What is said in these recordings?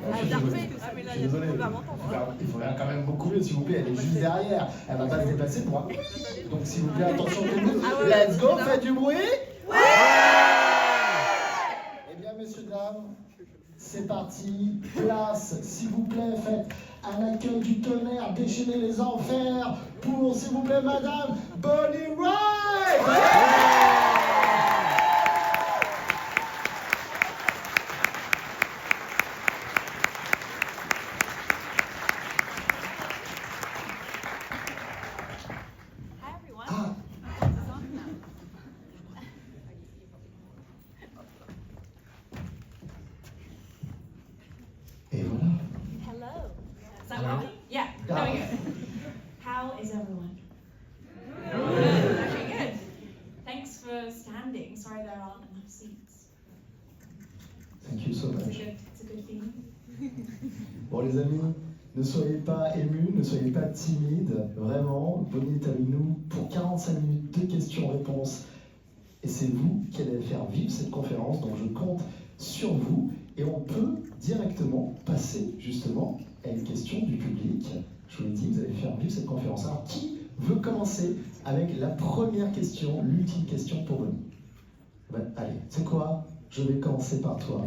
Je suis désolé. Il faudrait quand même beaucoup mieux, s'il vous plaît. Elle est juste derrière. Elle va pas se déplacer pour un oui. Donc s'il vous plaît, attention tout le monde. Let's go, faites du bruit. Oui. Eh bien, messieurs, dames, c'est parti. Place, s'il vous plaît, faites un accueil du tonnerre, déchaînez les enfers pour, s'il vous plaît, madame Bonnie Wright. Et voilà. Hello. Is that working? Yeah, there we go. How is everyone? Good, actually good. Thanks for standing. Sorry there aren't enough seats. Thank you so much. It's a good feeling. Bon les amis, ne soyez pas émus, ne soyez pas timides. Vraiment, Bonnie est avec nous pour 45 minutes de questions-réponses. Et c'est vous qui allez faire vivre cette conférence, donc je compte sur vous. Et on peut directement passer justement à une question du public. Je vous l'ai dit, vous allez faire vivre cette conférence. Alors, qui veut commencer avec la première question, l'ultime question pour Bonnie? Allez, c'est quoi? Je vais commencer par toi.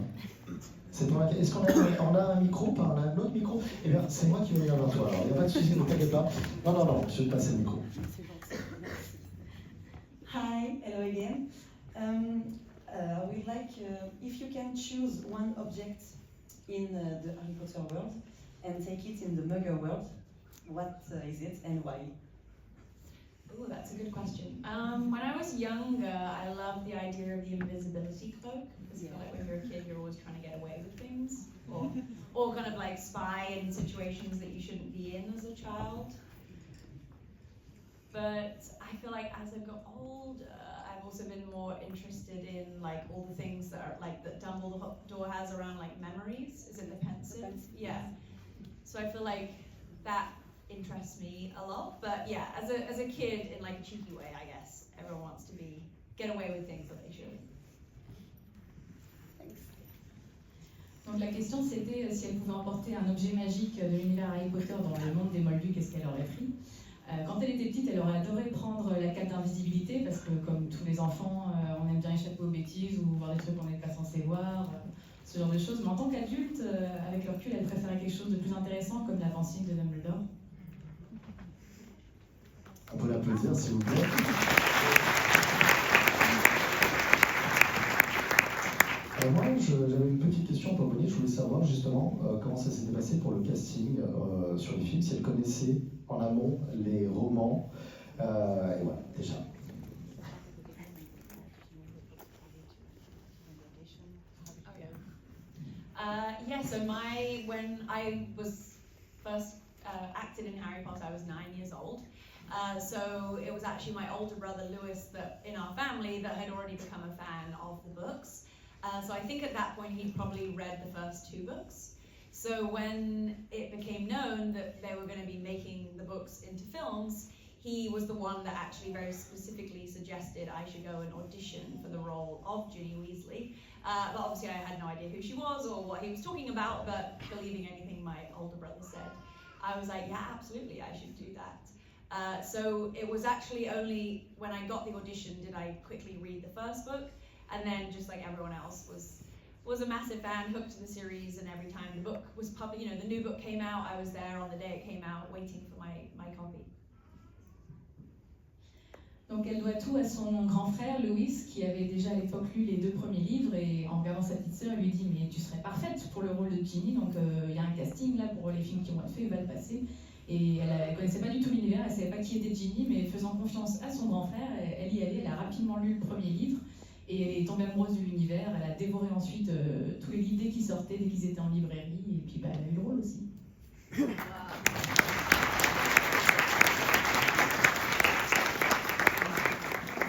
Est-ce qu'on a un micro, par un autre micro? Eh bien, c'est moi qui vais venir vers toi. Alors, il n'y a pas de souci, ne t'inquiète pas. Non, je vais te passer le micro. Hi, hello again. I would like, if you can choose one object in the Harry Potter world and take it in the Mugger world, what is it and why? Oh, that's a good question. When I was younger, I loved the idea of the invisibility cloak, because you feel like when you're a kid, you're always trying to get away with things, or kind of like spy in situations that you shouldn't be in as a child. But I feel like as I got older, I've also been more interested in like all the things that are like that Dumbledore has around like memories. Is it the pensive? Yeah. So I feel like that interests me a lot. But yeah, as a kid, in like a cheeky way, I guess everyone wants to get away with things that they shouldn't. Donc la question c'était si elle pouvait emporter un objet magique de l'univers Harry Potter dans le monde des Moldus, qu'est-ce qu'elle aurait pris? Quand elle était petite, elle aurait adoré prendre la cape d'invisibilité parce que comme tous les enfants, on aime bien échapper aux bêtises ou voir des trucs qu'on n'est pas censé voir, ce genre de choses. Mais en tant qu'adulte, avec le recul, elle préférait quelque chose de plus intéressant comme la pensée de Dumbledore. On peut l'applaudir s'il vous plaît. Moi, j'avais une petite question pour Bonnie. Je voulais savoir justement comment ça s'était passé pour le casting sur les films, si elle connaissait en amont les romans. Et voilà, déjà. Yeah, so when I was first acted in Harry Potter, I was 9 years old. So it was actually my older brother Lewis that in our family that had already become a fan of the books. So I think at that point he'd probably read the first 2 books. So when it became known that they were going to be making the books into films, he was the one that actually very specifically suggested I should go and audition for the role of Ginny Weasley. But obviously I had no idea who she was or what he was talking about, but believing anything my older brother said, I was like, yeah, absolutely, I should do that. So it was actually only when I got the audition did I quickly read the first book, and then just like everyone else was a massive fan, hooked to the series, and every time the book was published, the new book came out, I was there on the day it came out waiting for my copy. Donc elle doit tout à son grand frère Louis, qui avait déjà à l'époque lu les 2 premiers livres, et en regardant sa petite sœur, elle lui dit mais tu serais parfaite pour le rôle de Ginny, donc il y a un casting là pour les films qui vont être faits, il va le passer. Et elle ne connaissait pas du tout l'univers, elle ne savait pas qui était Ginny, mais faisant confiance à son grand frère, elle y allait, elle a rapidement lu le premier livre, et elle est tombée amoureuse de l'univers, elle a dévoré ensuite tous les livres dès qu'ils sortaient, dès qu'ils étaient en librairie, et puis elle a eu le rôle aussi.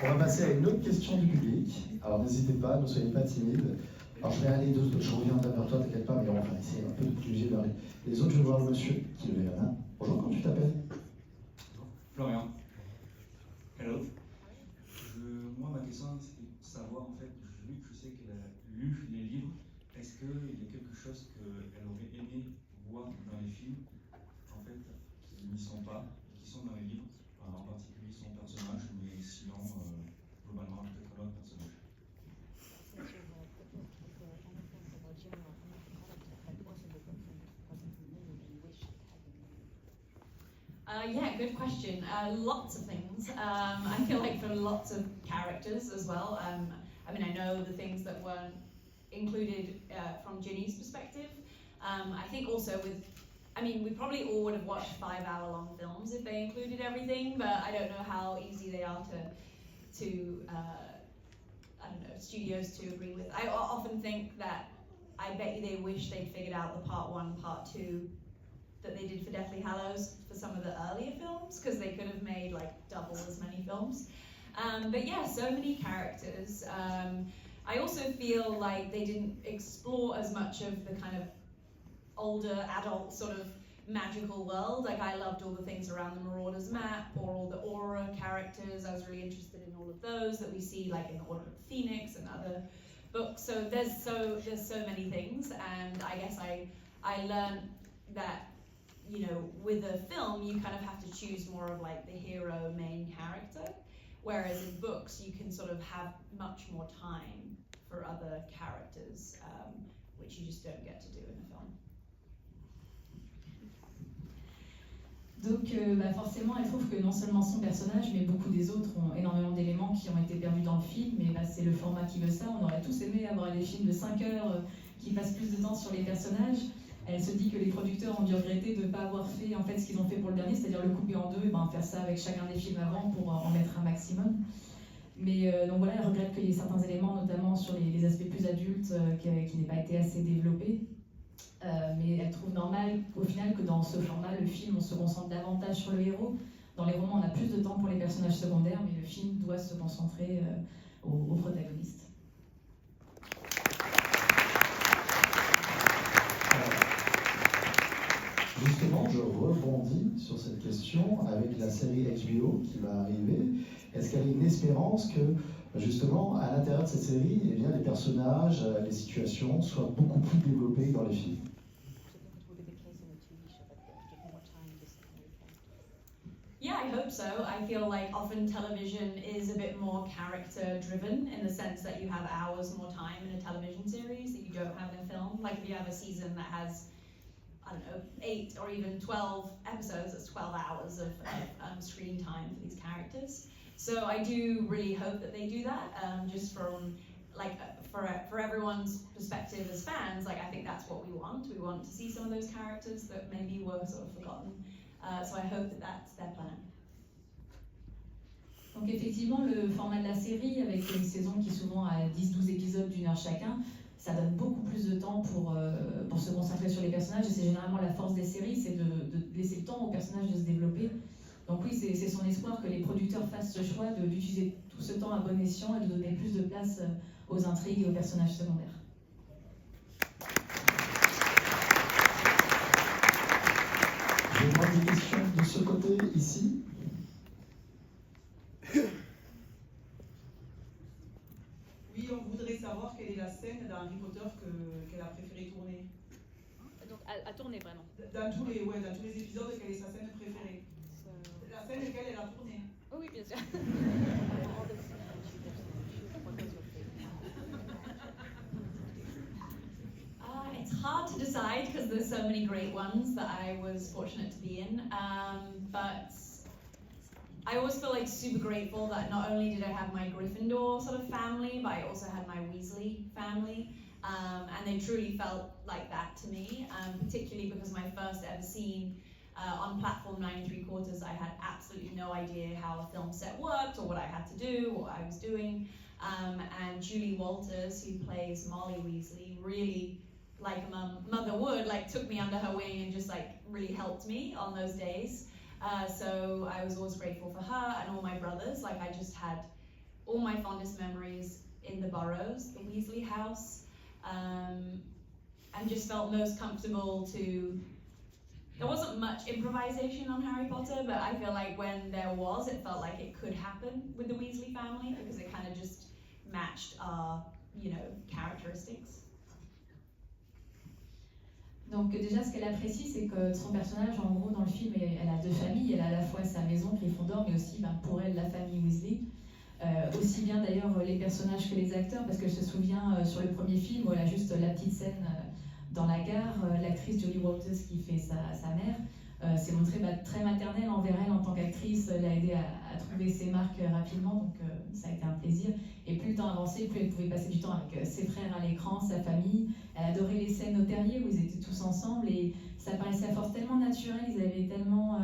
On va passer à une autre question du public. Alors n'hésitez pas, ne soyez pas timides. Alors je vais aller, je reviens vers toi, t'inquiète pas, mais on va essayer un peu de diriger vers les autres. Je vais voir le monsieur qui levait la main. Bonjour, comment tu t'appelles? Florian. Hello. Moi, ma question, c'est de savoir, en fait, vu que je sais qu'elle a lu les livres, est-ce est-ce qu'il y a quelque chose qu'elle aurait aimé voir dans les films, en fait, qui n'y sont pas, et qui sont dans les livres, en particulier son personnage, mais sinon, globalement, peut-être un autre personnage. Yeah, good question. Lots of things. I feel like for lots of characters as well. I mean, I know the things that weren't included from Ginny's perspective. I think also we probably all would have watched 5-hour-long films if they included everything, but I don't know how easy they are to I don't know, studios to agree with. I often think that I bet you they wish they'd figured out the part 1, part 2 that they did for Deathly Hallows for some of the earlier films, because they could have made like double as many films. But yeah, so many characters. I also feel like they didn't explore as much of the kind of older adult sort of magical world. Like I loved all the things around the Marauders map, or all the Aura characters. I was really interested in all of those that we see like in Order of the Phoenix and other books. So there's so many things, and I guess I learned that, you know, with a film you kind of have to choose more of like the hero main character, whereas in books you can sort of have much more time for other characters, which you just don't get to do in a film. Donc forcément, elle trouve que non seulement son personnage, mais beaucoup des autres ont énormément d'éléments qui ont été perdus dans le film, et c'est le format qui veut ça. On aurait tous aimé avoir des films de 5 heures qui passent plus de temps sur les personnages. Elle se dit que les producteurs ont dû regretter de ne pas avoir fait en fait ce qu'ils ont fait pour le dernier, c'est-à-dire le couper en deux, et faire ça avec chacun des films avant pour en mettre un maximum. Mais donc voilà, elle regrette qu'il y ait certains éléments, notamment sur les aspects plus adultes, qui n'aient pas été assez développés. Mais elle trouve normal au final que dans ce format, le film, on se concentre davantage sur le héros. Dans les romans, on a plus de temps pour les personnages secondaires, mais le film doit se concentrer aux protagonistes. Justement, je rebondis sur cette question avec la série HBO qui va arriver. Est-ce qu'il y a une espérance que, justement, à l'intérieur de cette série, eh bien, les personnages, les situations soient beaucoup plus développées que dans les films? Yeah, I hope so. I feel like often television is a bit more character driven, in the sense that you have hours more time in a television series that you don't have in a film. Like if you have a season that has, I don't know, 8 or even 12 episodes, that's 12 hours of screen time for these characters. So I do really hope that they do that, just from like for everyone's perspective as fans. Like I think that's what we want. We want to see some of those characters that maybe were sort of forgotten. So I hope that that's their plan. Donc effectivement, le format de la série, avec une saison qui est souvent à 10-12 épisodes d'1 heure chacun, ça donne beaucoup plus de temps pour se concentrer sur les personnages, et c'est généralement la force des séries, c'est de laisser le temps aux personnages de se développer. Donc oui, c'est son espoir que les producteurs fassent ce choix d'utiliser tout ce temps à bon escient et de donner plus de place aux intrigues et aux personnages secondaires. Je vois des questions de ce côté, ici. Oui, on voudrait savoir quelle est la scène dans Harry Potter qu'elle a préféré tourner. Donc à tourner vraiment. Dans tous les épisodes, quelle est sa scène préférée? La scène laquelle elle a tourné. Oh oui, bien sûr. It's hard to decide because there's so many great ones that I was fortunate to be in, but I always feel like super grateful that not only did I have my Gryffindor sort of family, but I also had my Weasley family, and they truly felt like that to me, particularly because my first ever scene on platform 9 3/4, I had absolutely no idea how a film set worked or what I had to do, what I was doing, and Julie Walters, who plays Molly Weasley, really, like a mother would, like took me under her wing and just like really helped me on those days. So I was always grateful for her and all my brothers. Like I just had all my fondest memories in the Burrows, the Weasley house, and just felt most comfortable to. There wasn't much improvisation on Harry Potter, but I feel like when there was, it felt like it could happen with the Weasley family because it kind of just matched our, characteristics. Donc déjà, ce qu'elle apprécie, c'est que son personnage, en gros, dans le film, elle a deux familles. Elle a à la fois sa maison, Gryffondor, mais aussi pour elle, la famille Weasley. Aussi bien d'ailleurs les personnages que les acteurs, parce que je me souviens sur le premier film où elle a juste la petite scène dans la gare, l'actrice Julie Walters qui fait sa mère, s'est montrée très maternelle envers elle en tant qu'actrice, l'a aidée à trouver ses marques rapidement, donc ça a été un plaisir. Et plus le temps avançait, plus elle pouvait passer du temps avec ses frères à l'écran, sa famille. Elle adorait les scènes au terrier où ils étaient tous ensemble et ça paraissait à force tellement naturel, ils avaient tellement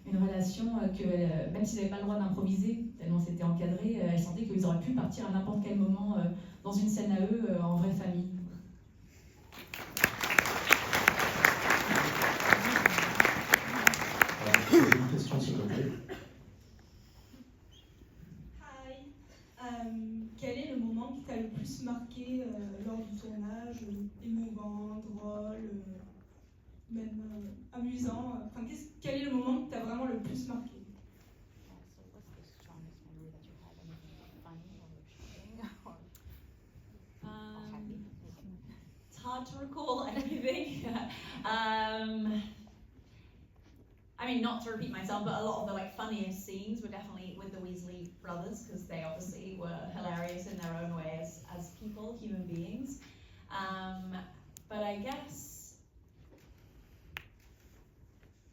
une relation que même s'ils n'avaient pas le droit d'improviser, tellement c'était encadré, elle sentait qu'ils auraient pu partir à n'importe quel moment dans une scène à eux, en vraie famille. Une question s'il te plaît. Quel est le moment qui t'a le plus marqué lors du tournage, émouvant, drôle, même amusant quel est le moment qui t'a vraiment le plus marqué? It's hard to recall anything. I mean, not to repeat myself, but a lot of the funniest scenes were definitely with the Weasley brothers because they obviously were hilarious in their own way as people, human beings. But I guess,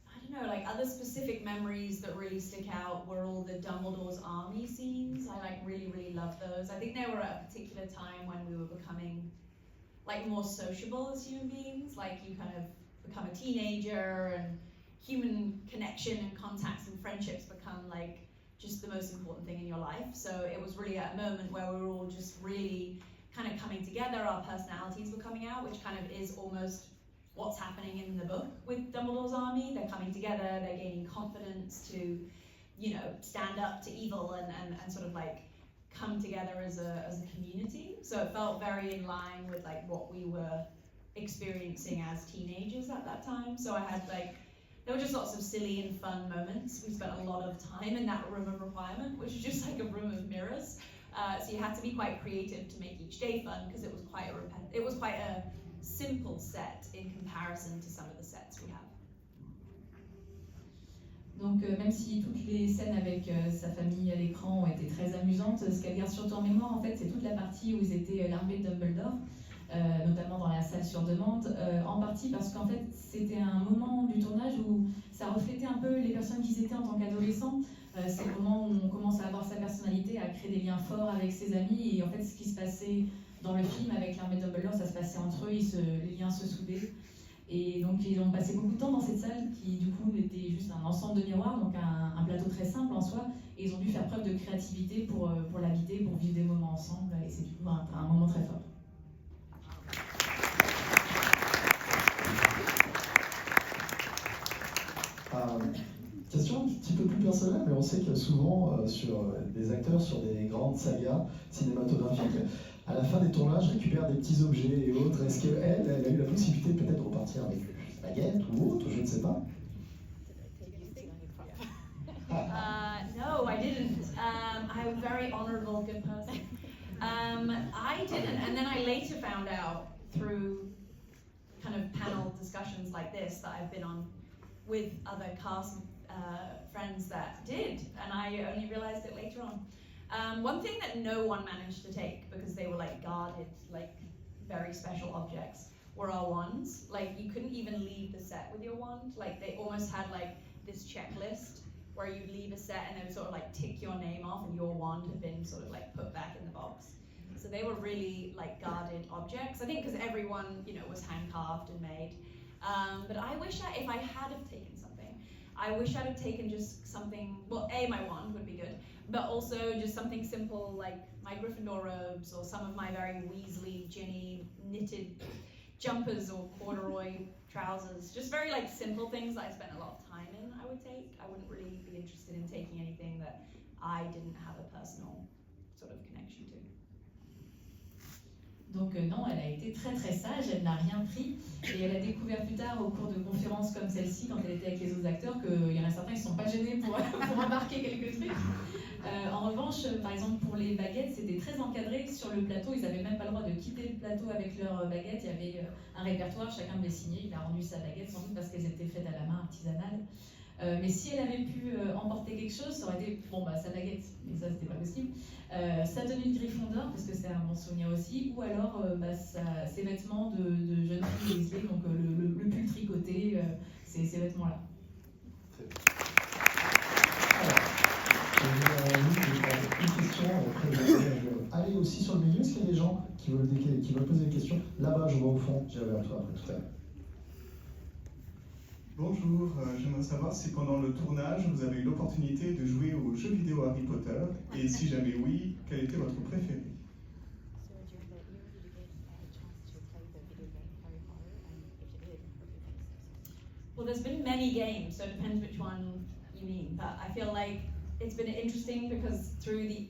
I don't know, other specific memories that really stick out were all the Dumbledore's army scenes. I really loved those. I think they were at a particular time when we were becoming more sociable as human beings. You kind of become a teenager and human connection and contacts and friendships become just the most important thing in your life. So it was really at a moment where we were all just really kind of coming together, our personalities were coming out, which kind of is almost what's happening in the book with Dumbledore's army. They're coming together, they're gaining confidence to, stand up to evil and sort of come together as a community. So it felt very in line with what we were experiencing as teenagers at that time. So I had there were just lots of silly and fun moments. We spent a lot of time in that room of requirement, which is just a room of mirrors. So you had to be quite creative to make each day fun because it was quite a simple set in comparison to some of the sets we have. Donc même si toutes les scènes avec sa famille à l'écran ont été très amusantes, ce qu'elle garde surtout en mémoire, en fait, c'est toute la partie où ils étaient l'armée de Dumbledore, notamment dans la salle sur demande, en partie parce qu'en fait, c'était un moment du tournage où ça reflétait un peu les personnes qu'ils étaient en tant qu'adolescents. C'est le moment où on commence à avoir sa personnalité, à créer des liens forts avec ses amis, et en fait, ce qui se passait dans le film avec l'armée de Dumbledore, ça se passait entre eux, les liens se soudaient. Et donc ils ont passé beaucoup de temps dans cette salle qui du coup était juste un ensemble de miroirs, donc un plateau très simple en soi, et ils ont dû faire preuve de créativité pour l'habiter, pour vivre des moments ensemble, et c'est du coup un moment très fort. Question un petit peu plus personnelle, mais on sait que souvent sur des acteurs, sur des grandes sagas cinématographiques, à la fin des tournages, récupèrent des petits objets et autres. Est-ce qu'elle a eu la possibilité peut-être de repartir avec une baguette ou autre, je ne sais pas? No, I didn't. I'm a very honorable, good person. I didn't, and then I later found out through kind of panel discussions like this that I've been on with other cast friends that did, and I only realized it later on. One thing that no one managed to take because they were guarded, very special objects, were our wands. You couldn't even leave the set with your wand. They almost had this checklist where you'd leave a set and they would sort of tick your name off and your wand had been sort of put back in the box. So they were really guarded objects. I think because everyone, was hand-carved and made. But I wish if I had have taken something, I wish I'd have taken just something, well, my wand would be good, but also just something simple like my Gryffindor robes or some of my very Weasley, Ginny knitted jumpers or corduroy trousers. Just very simple things that I spent a lot of time in, I would take. I wouldn't really be interested in taking anything that I didn't have a personal sort of connection to. Donc non, elle a été très très sage, elle n'a rien pris, et elle a découvert plus tard au cours de conférences comme celle-ci, quand elle était avec les autres acteurs, qu'il y en a certains qui ne sont pas gênés pour embarquer quelques trucs. En revanche, par exemple pour les baguettes, c'était très encadré sur le plateau, ils n'avaient même pas le droit de quitter le plateau avec leurs baguettes, il y avait un répertoire, chacun devait signer, il a rendu sa baguette sans doute parce qu'elles étaient faites à la main, artisanales. Mais si elle avait pu emporter quelque chose, ça aurait été, sa baguette, mais ça c'était pas possible, sa tenue de Gryffondor, parce que c'est un bon souvenir aussi, ou alors ses vêtements de jeune fille Weasley, donc le pull tricoté, ces vêtements-là. Alors, une question, après je vais aller aussi sur le milieu. Est-ce qu'il y a des gens qui veulent poser des questions? Là-bas, je vois au fond, j'irai vers toi après tout à l'heure. Bonjour, j'aimerais savoir si pendant le tournage vous avez eu l'opportunité de jouer aux jeux vidéo Harry Potter et si jamais oui, quel était votre préféré? Well, there's been many games, so it depends which one you mean. But I feel like it's been interesting because through the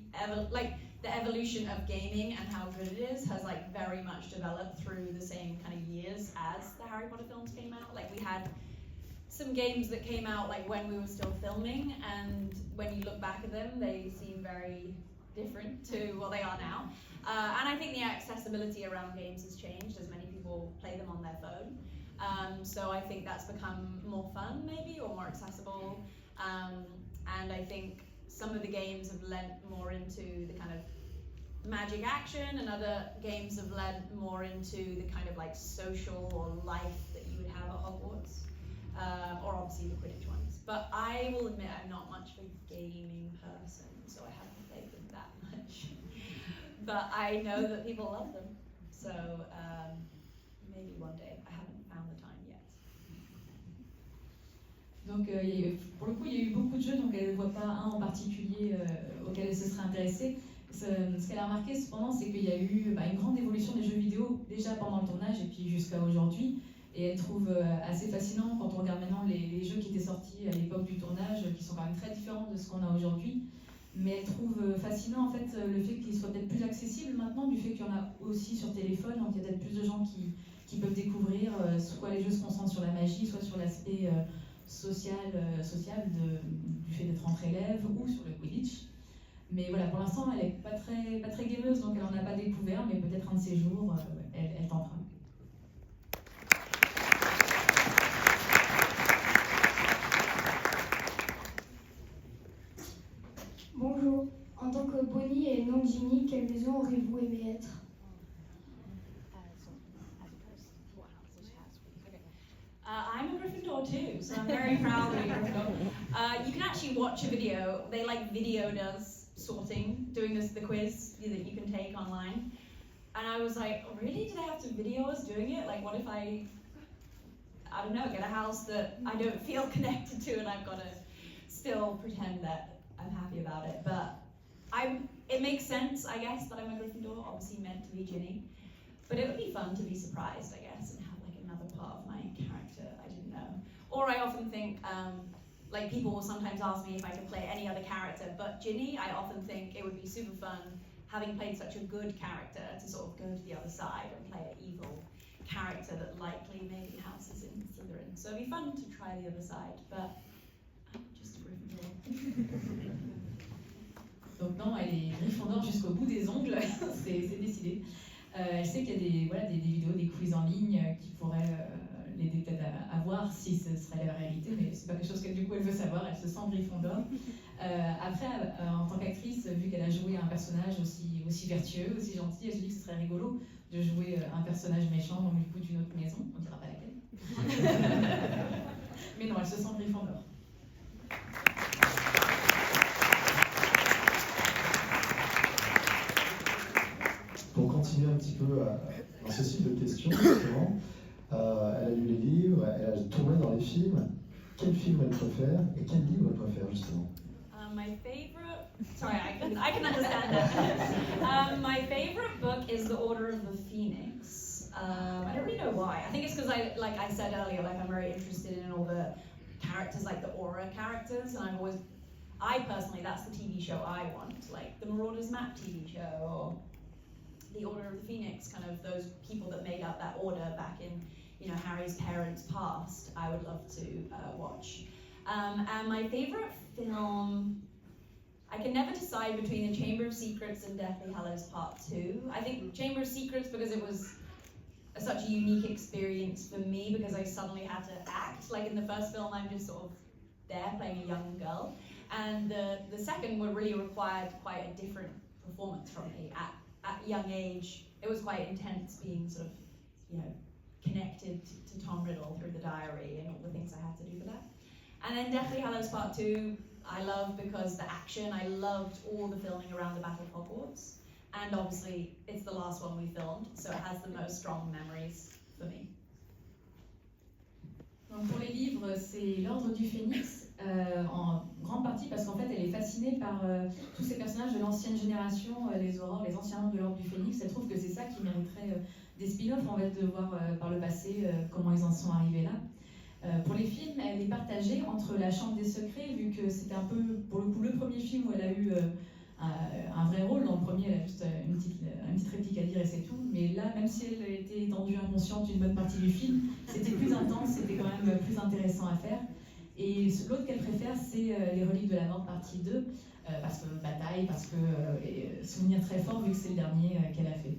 evolution of gaming and how good it is has like very much developed through the same kind of years as the Harry Potter films came out. Like we had some games that came out like when we were still filming, and when you look back at them, they seem very different to what they are now. And I think the accessibility around games has changed as many people play them on their phone. So I think that's become more fun maybe, or more accessible. And I think some of the games have lent more into the kind of magic action, and other games have lent more into the kind of like social or life that you would have at Hogwarts. Or obviously the Quidditch ones. But I will admit I'm not much of a gaming person, so I haven't played them that much. But I know that people love them, so maybe one day. I haven't found the time yet. Donc pour le coup, il y a eu beaucoup de jeux, donc elle ne voit pas un en particulier auquel elle se serait intéressée. Ce qu'elle a remarqué cependant, c'est qu'il y a eu une grande évolution des jeux vidéo déjà pendant le tournage et puis jusqu'à aujourd'hui. Et elle trouve assez fascinant quand on regarde maintenant les jeux qui étaient sortis à l'époque du tournage, qui sont quand même très différents de ce qu'on a aujourd'hui. Mais elle trouve fascinant en fait le fait qu'ils soient peut-être plus accessibles maintenant, du fait qu'il y en a aussi sur téléphone, donc il y a peut-être plus de gens qui peuvent découvrir soit les jeux se concentrent sur la magie, soit sur l'aspect social du fait d'être entre élèves, ou sur le Quidditch. Mais voilà, pour l'instant elle n'est pas très gameuse, donc elle n'en a pas découvert, mais peut-être un de ces jours elle tentera. Bonjour, en tant que Bonnie et non Ginny, quelle maison auriez-vous aimé être? I'm a Gryffindor too, so I'm very proud of being a Gryffindor. You can actually watch a video. They videoed us doing the quiz that you can take online. And I was like, oh, really? Do they have to video us doing it? Like, what if I don't know, get a house that I don't feel connected to, and I've got to still pretend that I'm happy about it. But it makes sense, I guess, that I'm a Gryffindor, obviously meant to be Ginny. But it would be fun to be surprised, I guess, and have like another part of my character I didn't know. Or I often think, like people will sometimes ask me if I could play any other character, but Ginny, I often think it would be super fun, having played such a good character, to sort of go to the other side and play an evil character that likely maybe houses in Slytherin. So it'd be fun to try the other side, but I'm just a Gryffindor. Donc non, elle est Gryffondor jusqu'au bout des ongles, c'est décidé. Elle sait qu'il y a des vidéos, des quiz en ligne qui pourraient l'aider peut-être à voir si ce serait la réalité, mais c'est pas quelque chose qu'elle du coup elle veut savoir, elle se sent Gryffondor. Après, en tant qu'actrice, vu qu'elle a joué un personnage aussi vertueux, aussi gentil, elle se dit que ce serait rigolo de jouer un personnage méchant, donc du coup d'une autre maison, on dira pas laquelle. Mais non, elle se sent Gryffondor. Pour continuer un petit peu dans ce style de questions, justement, elle a lu les livres, elle a tourné dans les films. Quel film elle préfère et quel livre elle préfère, justement? My favorite, sorry, I can understand that. My favorite book is The Order of the Phoenix. I don't really know why. I think it's because like I said earlier, like I'm very interested in all the characters, like the aura characters, and I personally, that's the TV show I want, like the Marauders Map TV show, or the Order of the Phoenix, kind of those people that made up that order back in, Harry's parents' past. I would love to watch. And my favorite film, I can never decide between The Chamber of Secrets and Deathly Hallows Part 2. I think Chamber of Secrets because it was such a unique experience for me because I suddenly had to act. Like in the first film, I'm just sort of there playing a young girl, and the second one really required quite a different performance from me. At a young age, it was quite intense being sort of, you know, connected to Tom Riddle through the diary and all the things I had to do for that. And then Deathly Hallows Part 2, I love because the action, I loved all the filming around the Battle of Hogwarts. And obviously, it's the last one we filmed, so it has the most strong memories for me. Donc pour les livres, c'est l'Ordre du Phénix, en grande partie parce qu'en fait elle est fascinée par tous ces personnages de l'ancienne génération, les aurores, les anciens membres de l'Ordre du Phénix. Elle trouve que c'est ça qui mériterait des spin-offs, en fait, de voir par le passé comment ils en sont arrivés là. Pour les films, elle est partagée entre La Chambre des Secrets, vu que c'était un peu, pour le coup, le premier film où elle a eu un vrai rôle. Dans le premier, elle a juste une petite réplique à dire et c'est tout. Mais là, même si elle était tendue inconsciente une bonne partie du film, c'était plus intense, c'était quand même plus intéressant à faire. Et l'autre qu'elle préfère, c'est Les Reliques de la Mort partie 2, parce que bataille, parce que souvenir très fort, vu que c'est le dernier qu'elle a fait.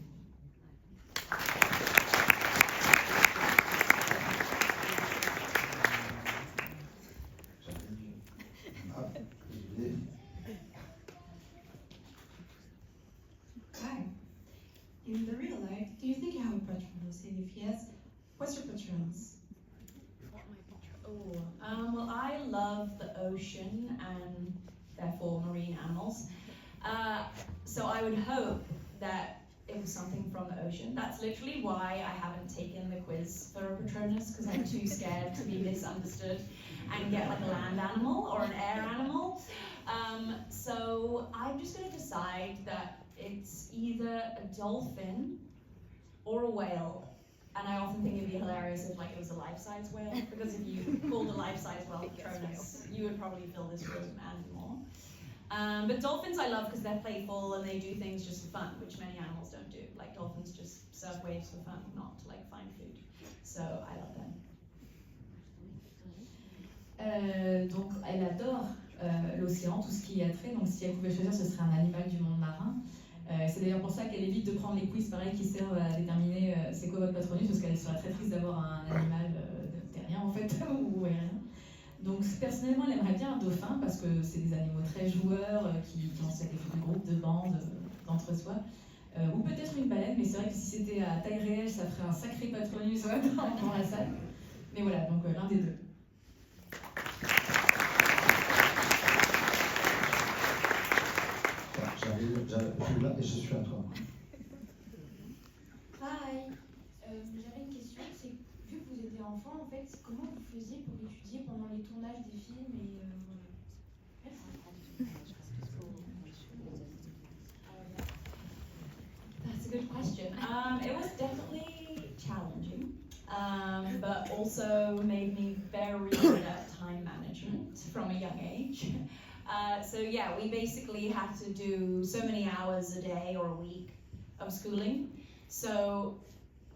Hi. In the real life, do you think you have a patronus? And if yes, what's your patronus? Well, I love the ocean and therefore marine animals. So I would hope that it was something from the ocean. That's literally why I haven't taken the quiz for a Patronus, because I'm too scared to be misunderstood and get like a land animal or an air animal. So I'm just going to decide that it's either a dolphin or a whale. And I often think it'd be hilarious if like it was a life-size whale, because if you called a life-size whale Patronus, you would probably fill this room and more. But dolphins I love because they're playful and they do things just for fun, which many animals don't do. Like dolphins just surf waves for fun, not to like find food. So I love them. Donc elle adore l'océan, tout ce qui y a trait. Donc si elle pouvait choisir, ce serait un animal du monde marin. C'est d'ailleurs pour ça qu'elle évite de prendre les quiz pareils qui servent à déterminer c'est quoi votre patronus, parce qu'elle serait très triste d'avoir un animal terrien en fait, ou aérien. Donc personnellement, elle aimerait bien un dauphin parce que c'est des animaux très joueurs qui ont cet effet de groupe, de bande, d'entre-soi. Ou peut-être une baleine, mais c'est vrai que si c'était à taille réelle, ça ferait un sacré patronus dans la salle. Mais voilà, donc l'un des deux. J'arrive là et je suis à toi. Hi. J'avais une question, c'est vu que vous étiez enfant, en fait, comment vous faisiez pour étudier pendant les tournages des films et Merci. That's a good question. It was definitely challenging, but also made me very good at time management from a young age. So yeah, we basically had to do so many hours a day or a week of schooling. So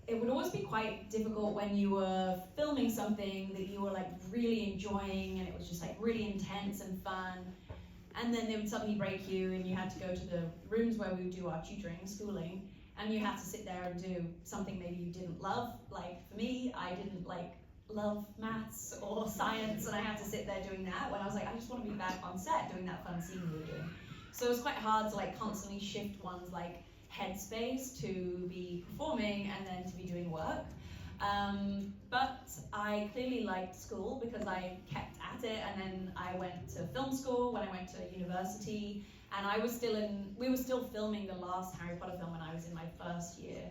it would always be quite difficult when you were filming something that you were like really enjoying and it was just like really intense and fun. And then they would suddenly break you and you had to go to the rooms where we would do our tutoring and schooling, and you had to sit there and do something maybe you didn't love. Like for me, I didn't love maths or science, and I had to sit there doing that when I was like, I just want to be back on set doing that fun scene we were doing. So it was quite hard to like constantly shift one's like headspace to be performing and then to be doing work. But I clearly liked school because I kept at it, and then I went to film school when I went to university, and we were still filming the last Harry Potter film when I was in my first year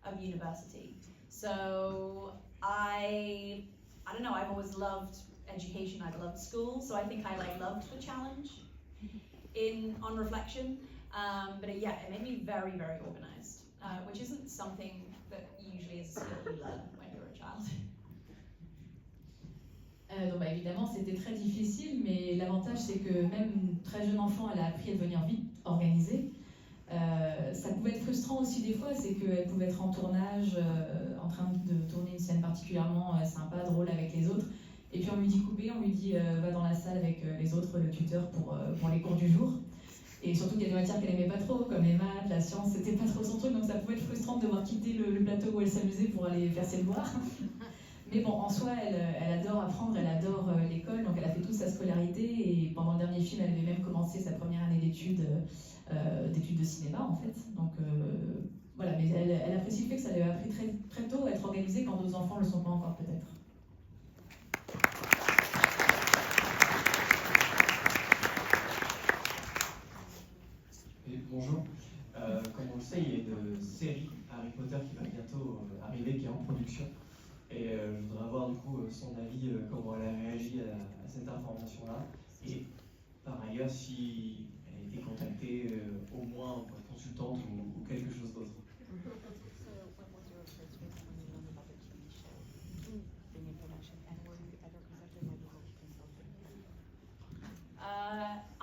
of university. So I don't know, I've always loved education, I've loved school, so I think I loved the challenge on reflection. But it made me very, very organized, which isn't something that usually is a skill you learn when you're a child. Donc évidemment, c'était très difficile, mais l'avantage, c'est que même une très jeune enfant, elle a appris à devenir vite organisée. Ça pouvait être frustrant aussi des fois, c'est qu'elle pouvait être en tournage, en train de tourner une scène particulièrement sympa, drôle avec les autres, et puis on lui dit couper, on lui dit va dans la salle avec les autres, le tuteur pour les cours du jour. Et surtout qu'il y a des matières qu'elle aimait pas trop, comme les maths, la science, c'était pas trop son truc, donc ça pouvait être frustrant de devoir quitter le plateau où elle s'amusait pour aller faire ses devoirs. Mais bon, en soi, elle adore apprendre, elle adore l'école, donc elle a fait toute sa scolarité, et pendant le dernier film, elle avait même commencé sa première année d'études de cinéma, en fait. Donc voilà, mais elle apprécie le fait que ça lui a appris très, très tôt à être organisée quand d'autres enfants ne le sont pas encore, peut-être. Bonjour. Comme on le sait, il y a une série Harry Potter qui va bientôt arriver, qui est en production. Et je voudrais avoir du coup son avis, comment elle a réagi à cette information-là. Et par ailleurs, si elle a été contactée au moins en tant que consultante ou quelque chose d'autre.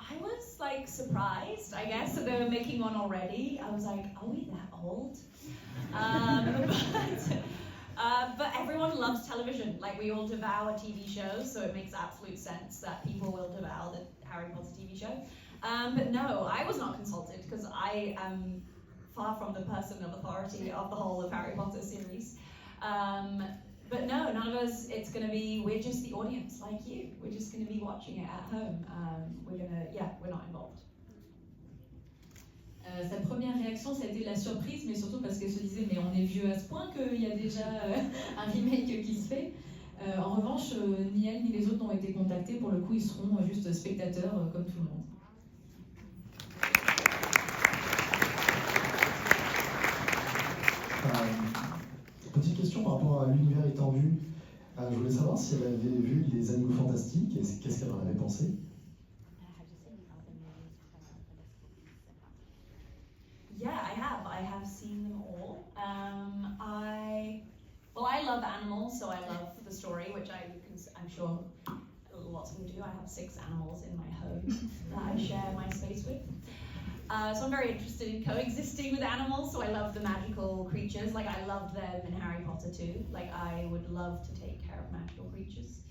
I was like surprised, I guess, that they were making one already. I was like, are we that old? But everyone loves television. Like, we all devour TV shows, so it makes absolute sense that people will devour the Harry Potter TV show. But no, I was not consulted because I am far from the person of authority of the whole of Harry Potter series. But no, none of us, we're just the audience, like you. We're just going to be watching it at home. We're not involved. Sa première réaction, ça a été la surprise, mais surtout parce qu'elle se disait, mais on est vieux à ce point qu'il y a déjà un remake qui se fait. En revanche, ni elle ni les autres n'ont été contactés. Pour le coup, ils seront juste spectateurs comme tout le monde. Petite question par rapport à l'univers étendu. Je voulais savoir si elle avait vu Les Animaux Fantastiques et qu'est-ce qu'elle en avait pensé. Yeah, I have seen them all. I love animals, so I love the story, which I'm sure lots of you do. I have 6 animals in my home that I share my space with. So I'm very interested in coexisting with animals, so I love the magical creatures. Like, I loved them in Harry Potter too. Like, I would love to take care of magical creatures.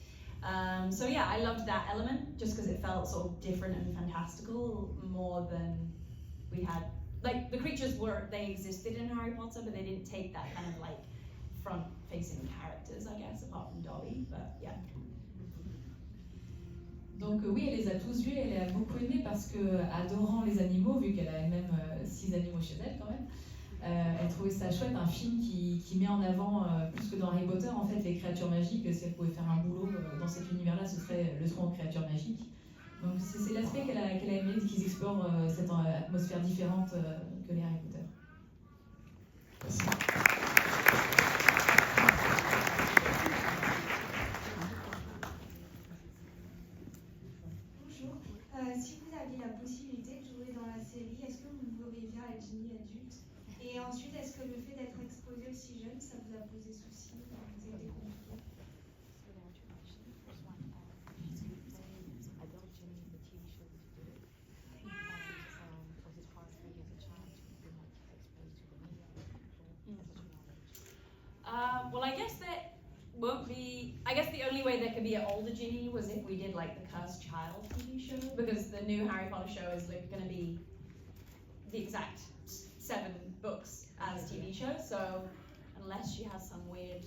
So yeah, I loved that element, just because it felt sort of different and fantastical, more than we had. Like, the creatures they existed in Harry Potter, but they didn't take that kind of like front-facing characters, I guess, apart from Dobby, but yeah. Donc oui, elle les a tous vus, elle a beaucoup aimé parce que, adorant les animaux, vu qu'elle a elle-même 6 animaux chez elle quand même, elle trouvait ça chouette, un film qui met en avant, plus que dans Harry Potter, en fait, les créatures magiques. Si elle pouvait faire un boulot dans cet univers-là, ce serait le soin aux créatures magiques. Donc c'est l'aspect qu'elle a aimé, qu'ils explorent cette atmosphère différente que les Harry Potter. Merci. Bonjour. Si vous aviez la possibilité de jouer dans la série, est-ce que vous verriez bien la Ginny adulte? Et ensuite, est-ce que le fait d'être exposé aussi jeune, ça vous a posé souci? Vous a été compliqué? Well, I guess that won't be. I guess the only way there could be an older Ginny was if we did like the Cursed Child TV show, because the new Harry Potter show is like going to be the exact 7 books as TV show. So unless she has some weird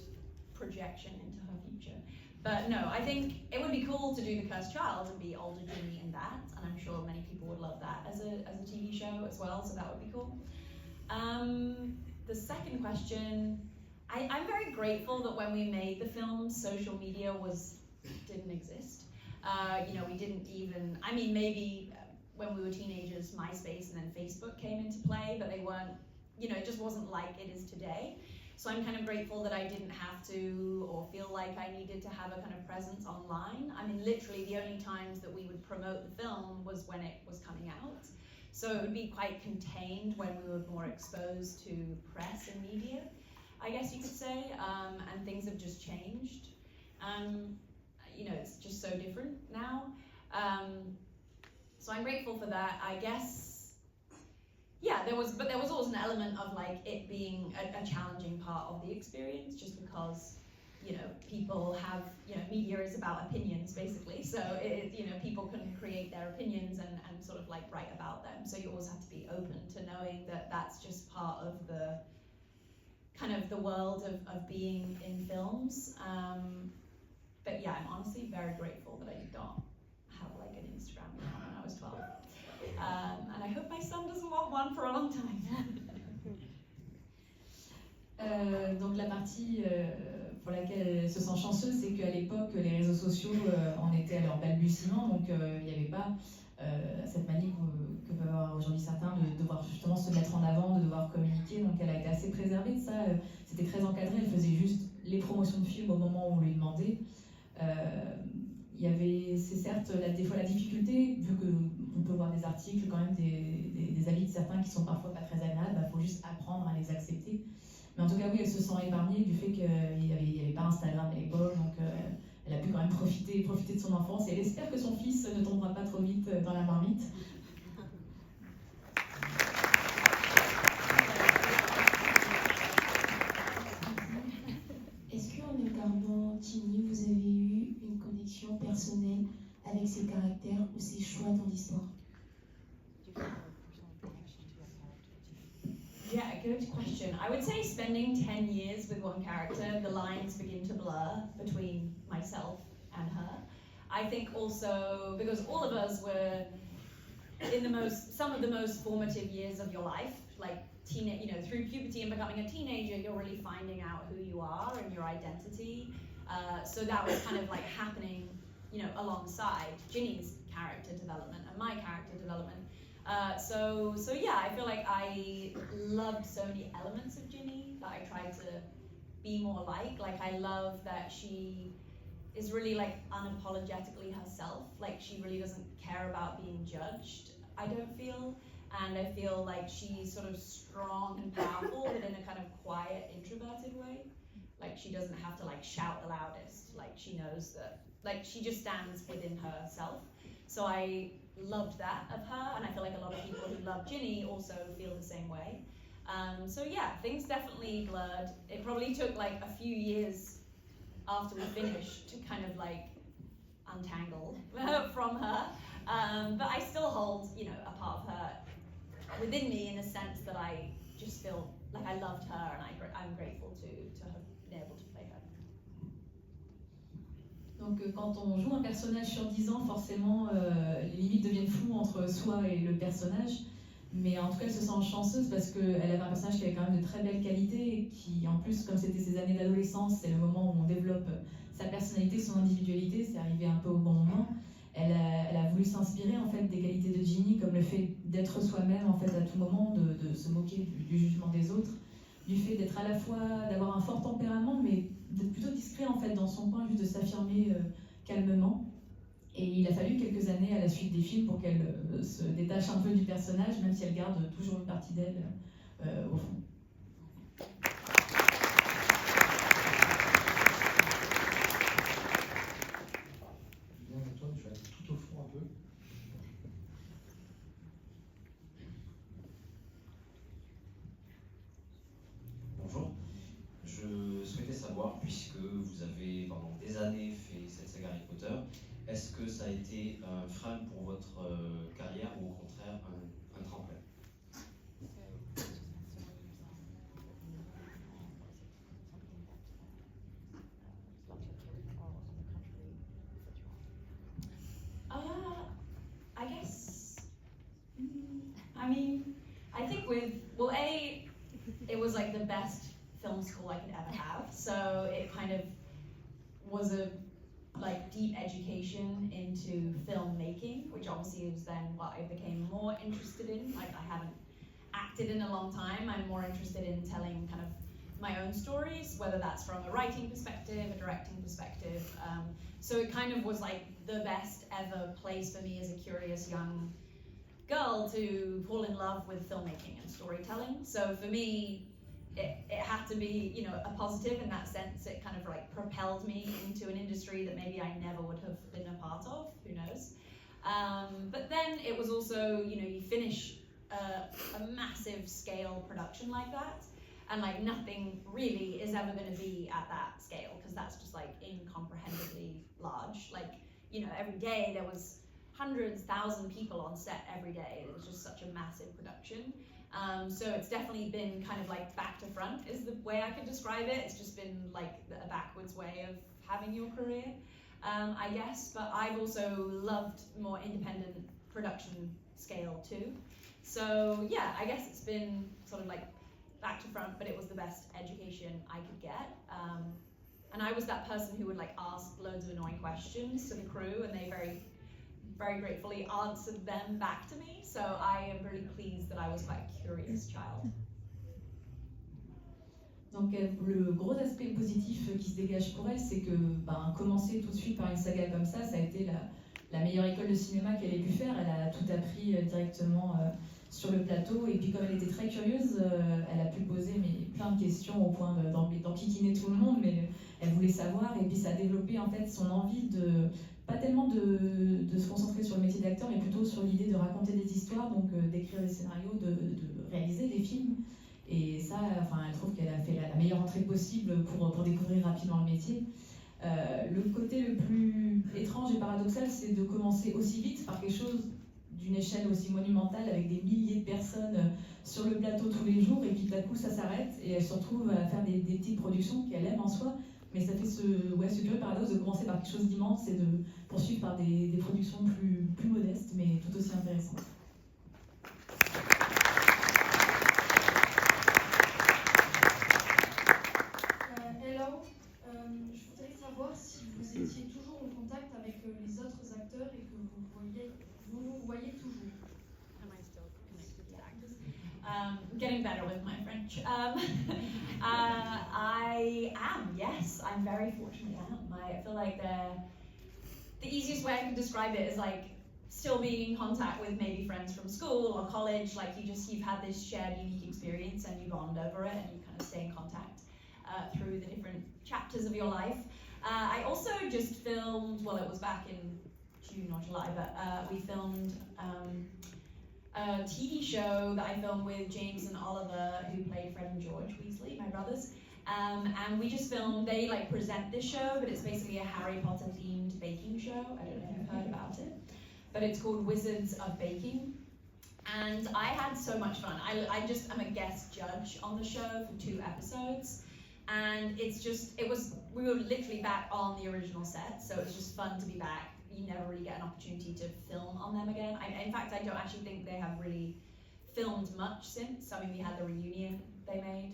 projection into her future, but no, I think it would be cool to do the Cursed Child and be older Ginny in that, and I'm sure many people would love that as a TV show as well. So that would be cool. The second question. I'm very grateful that when we made the film, social media didn't exist. We didn't even, maybe when we were teenagers, MySpace and then Facebook came into play, but they weren't, it just wasn't like it is today. So I'm kind of grateful that I didn't have to or feel like I needed to have a kind of presence online. Literally the only times that we would promote the film was when it was coming out. So it would be quite contained when we were more exposed to press and media, I guess you could say, and things have just changed. It's just so different now. So I'm grateful for that. I guess, yeah, there was always an element of like it being a challenging part of the experience, just because people have, media is about opinions basically. So people can create their opinions and sort of like write about them. So you always have to be open to knowing that that's just part of the kind of the world of being in films. But yeah, I'm honestly very grateful that I did not have like an Instagram account when I was 12. And I hope my son doesn't want one for a long time. Donc la partie pour laquelle elle se sent chanceuse, c'est qu'à l'époque, les réseaux sociaux en étaient à leur balbutiement, donc il n'y avait pas cette manie que peuvent avoir aujourd'hui certains de devoir justement se mettre en avant, de devoir communiquer, donc elle a été assez préservée de ça, c'était très encadré, elle faisait juste les promotions de films au moment où on lui demandait. Il y avait, c'est certes des fois la difficulté, vu qu'on peut voir des articles, quand même des avis de certains qui sont parfois pas très agréables, il faut juste apprendre à les accepter. Mais en tout cas, oui, elle se sent épargnée du fait qu'il n'y avait pas Instagram à l'époque, donc elle a pu quand même profiter de son enfance et elle espère que son fils ne tombera pas trop vite dans la marmite. Est-ce qu'en regardant Ginny, vous avez eu une connexion personnelle avec ses caractères ou ses choix dans l'histoire? Yeah, good question. I would say spending 10 years with one character, the lines begin to blur between myself and her. I think also because all of us were in some of the most formative years of your life, like through puberty and becoming a teenager, you're really finding out who you are and your identity. So that was kind of like happening, alongside Ginny's character development and my character development. So yeah, I feel like I loved so many elements of Ginny that I tried to be more like. Like I love that she is really like unapologetically herself. Like she really doesn't care about being judged, I don't feel. And I feel like she's sort of strong and powerful, but in a kind of quiet, introverted way. Like she doesn't have to like shout the loudest. Like she knows that, like she just stands within herself. So I loved that of her, and I feel like a lot of people who love Ginny also feel the same way. So yeah, things definitely blurred. It probably took like a few years after we finished to kind of like untangle from her. But I still hold, a part of her within me in the sense that I just feel like I loved her, and I'm grateful to have been able to play her. Donc quand on joue un personnage sur 10 ans, forcément les limites deviennent floues entre soi et le personnage. Mais en tout cas, elle se sent chanceuse parce qu'elle avait un personnage qui avait quand même de très belles qualités et qui, en plus, comme c'était ses années d'adolescence, c'est le moment où on développe sa personnalité, son individualité, c'est arrivé un peu au bon moment. Elle a voulu s'inspirer en fait des qualités de Ginny, comme le fait d'être soi-même en fait à tout moment, de se moquer du jugement des autres, du fait d'être à la fois, d'avoir un fort tempérament, mais d'être plutôt discret en fait dans son coin, juste de s'affirmer calmement. Et il a fallu quelques années à la suite des films pour qu'elle se détache un peu du personnage, même si elle garde toujours une partie d'elle au fond. Bien, Antoine, tu vas tout au fond un peu. Bonjour, je souhaitais savoir, puisque vous avez pendant des années fait cette saga Harry Potter, est-ce que ça a été un frein pour votre carrière ou au contraire un tremplin? I guess, I think it was like the best film school I could ever have. So it kind of was a deep education into filmmaking, which obviously is then what I became more interested in. Like I haven't acted in a long time. I'm more interested in telling kind of my own stories, whether that's from a writing perspective, a directing perspective. So it kind of was like the best ever place for me as a curious young girl to fall in love with filmmaking and storytelling. So for me, it had to be, a positive in that sense. It kind of like propelled me into an industry that maybe I never would have been a part of, who knows. But then it was also, you finish a massive scale production like that, and like nothing really is ever going to be at that scale, because that's just like incomprehensibly large. Like, you know, every day there was hundreds, thousand people on set every day. It was just such a massive production. So it's definitely been kind of like back to front is the way I could describe it. It's just been like a backwards way of having your career, I guess. But I've also loved more independent production scale too. So yeah, I guess it's been sort of like back to front, but it was the best education I could get. And I was that person who would like ask loads of annoying questions to the crew, and they very gratefully answered them back to me. So I am really pleased that I was quite a curious child. Donc le gros aspect positif qui se dégage pour elle, c'est que commencer tout de suite par une saga comme ça a été la meilleure école de cinéma qu'elle ait pu faire. Elle a tout appris directement sur le plateau, et puis comme elle était très curieuse, elle a pu poser plein de questions au point d'enquiquiner tout le monde, mais elle voulait savoir, et puis ça a développé en fait son envie pas tellement de se concentrer sur le métier d'acteur, mais plutôt sur l'idée de raconter des histoires, donc d'écrire des scénarios, de réaliser des films. Et ça, elle trouve qu'elle a fait la meilleure entrée possible pour découvrir rapidement le métier. Le côté le plus étrange et paradoxal, c'est de commencer aussi vite par quelque chose d'une échelle aussi monumentale, avec des milliers de personnes sur le plateau tous les jours, et puis d'un coup ça s'arrête, et elle se retrouve à faire des petites productions qu'elle aime en soi. Mais ça fait ce curieux paradoxe de commencer par quelque chose d'immense et de poursuivre par des productions plus modestes, mais tout aussi intéressantes. Hello, je voudrais savoir si vous étiez toujours en contact avec les autres acteurs et que vous voyez toujours. Am I still connected to actors? Getting better with my French. I am, yes. I'm very fortunate I am. I feel like the easiest way I can describe it is like still being in contact with maybe friends from school or college. Like you've had this shared unique experience and you bond over it and you kind of stay in contact through the different chapters of your life. I also just filmed, well, it was back in June or July, but we filmed a TV show that I filmed with James and Oliver, who played Fred and George Weasley, my brothers. And we just filmed, they like present this show, but it's basically a Harry Potter themed baking show. I don't know if you've heard about it, but it's called Wizards of Baking. And I had so much fun. I'm a guest judge on the show for 2 episodes. And we were literally back on the original set, so it was just fun to be back. You never really get an opportunity to film on them again. In fact, I don't actually think they have really filmed much since. I mean, we had the reunion they made,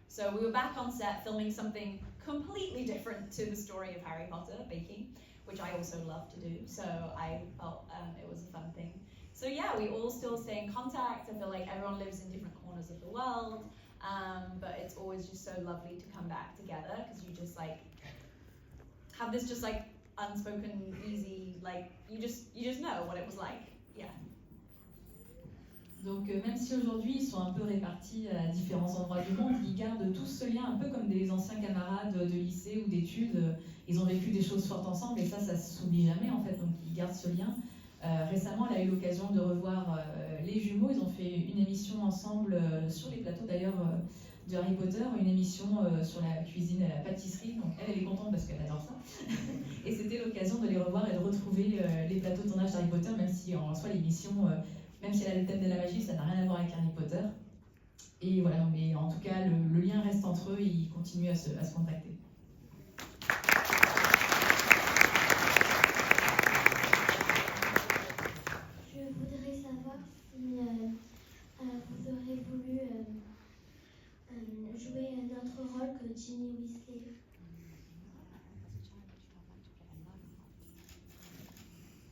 so we were back on set filming something completely different to the story of Harry Potter, baking, which I also love to do, so I felt it was a fun thing. So yeah, we all still stay in contact. I feel like everyone lives in different corners of the world, but it's always just so lovely to come back together, because you just like have this just like unspoken, easy, like you just know what it was like. Yeah. Donc même si aujourd'hui ils sont un peu répartis à différents endroits du monde, ils gardent tous ce lien un peu comme des anciens camarades de lycée ou d'études. Ils ont vécu des choses fortes ensemble, et ça s'oublie jamais en fait, donc ils gardent ce lien. Récemment, elle a eu l'occasion de revoir les jumeaux. Ils ont fait une émission ensemble sur les plateaux d'ailleurs de Harry Potter, une émission sur la cuisine et la pâtisserie. Donc elle est contente parce qu'elle adore ça. Et c'était l'occasion de les revoir et de retrouver les plateaux de tournage d'Harry Potter, même si en soi l'émission, même si elle a le thème de la magie, ça n'a rien à voir avec Harry Potter. Et voilà, mais en tout cas, le lien reste entre eux, ils continuent à se contacter. Je voudrais savoir si vous aurez voulu jouer notre rôle que Ginny Weasley.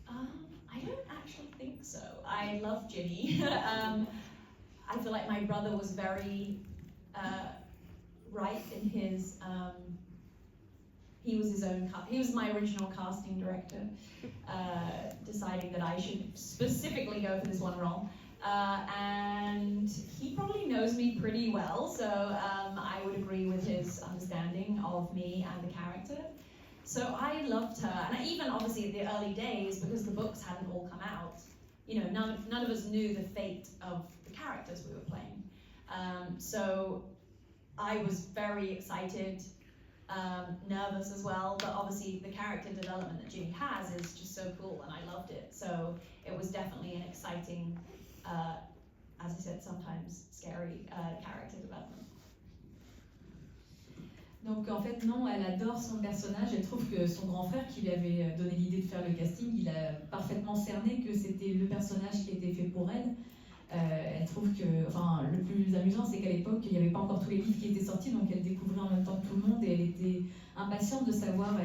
I don't actually think so. I love Ginny. I feel like my brother was very right in his. He was my original casting director, deciding that I should specifically go for this one role. And he probably knows me pretty well, so I would agree with his understanding of me and the character. So I loved her, and even obviously in the early days, because the books hadn't all come out, you know, none of us knew the fate of the characters we were playing. So I was very excited nervous as well, but obviously the character development that Ginny has is just so cool, and I loved it. So it was definitely an exciting, as I said, sometimes scary character development. Donc en fait non, elle adore son personnage, elle trouve que son grand frère qui lui avait donné l'idée de faire le casting, il a parfaitement cerné que c'était le personnage qui était fait pour elle. Elle trouve que, enfin, le plus amusant c'est qu'à l'époque il n'y avait pas encore tous les livres qui étaient sortis, donc elle découvrait en même temps que tout le monde et elle était impatiente de savoir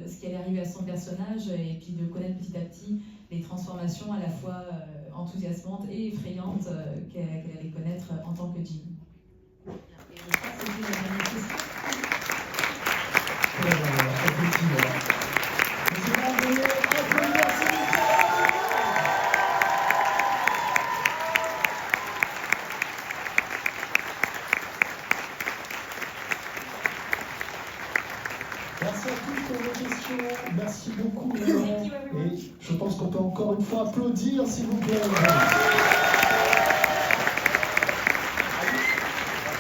ce qui allait arriver à son personnage et puis de connaître petit à petit les transformations à la fois enthousiasmantes et effrayantes qu'elle allait connaître en tant que Ginny. Et je crois que c'était la dernière question. Effectivement. Monsieur Margonnet, applaudir s'il vous plaît. Merci à tous pour vos questions. Merci beaucoup, Léon. Et je pense qu'on peut encore une fois applaudir, s'il vous plaît.